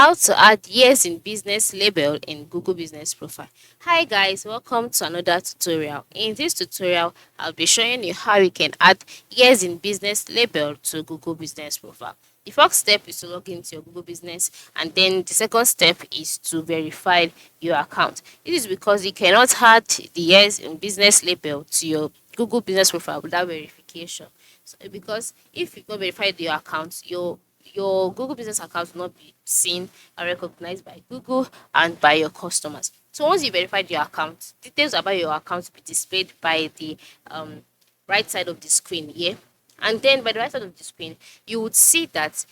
How to add years in business label in Google Business Profile. Hi guys, welcome to another tutorial. In this tutorial, I'll be showing you how you can add years in business label to Google Business Profile. The first step is to log into your Google Business, and then the second step is to verify your account. This is because you cannot add the years in business label to your Google Business Profile without verification. So, because if you don't verify your account, your Google Business account will not be seen and recognized by Google and by your customers. So once you verified your account, details about your account will be displayed by the right side of the screen here. And then by the right side of the screen, you would see that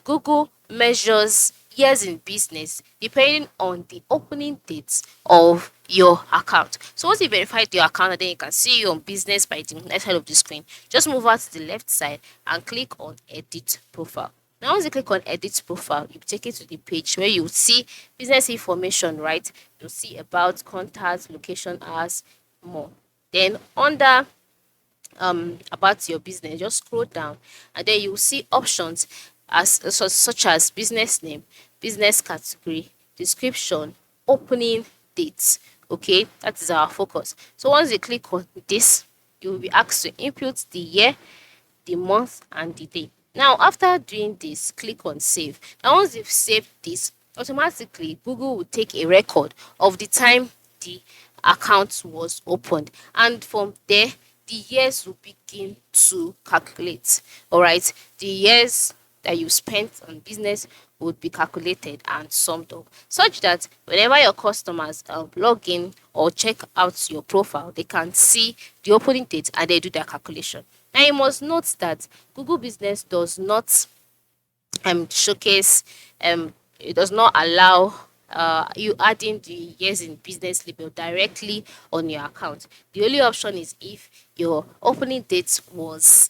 Google measures years in business depending on the opening dates of your account. So once you verified your account, and then you can see your business by the left side of the screen. Just move out to the left side and click on Edit Profile. Now, once you click on Edit Profile, you take it to the page where you see business information, right? You'll see about contacts, location, hours, more. Then under about your business, just scroll down and then you'll see options such as business name, business category, description, opening dates. Okay, that is our focus. So once you click on this, you will be asked to input the year, the month, and the day. Now, after doing this, click on save. Now, once you've saved this, automatically Google will take a record of the time the account was opened, and from there, the years will begin to calculate. All right, the years that you spent on business would be calculated and summed up, such that whenever your customers log in or check out your profile, they can see the opening date and they do their calculation. Now you must note that Google Business does not showcase it does not allow you adding the years in business label directly on your account. The only option is if your opening date was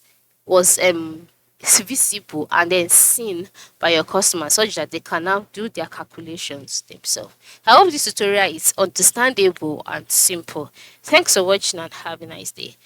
visible and then seen by your customers, such that they can now do their calculations themselves. I hope this tutorial is understandable and simple. Thanks for watching and have a nice day.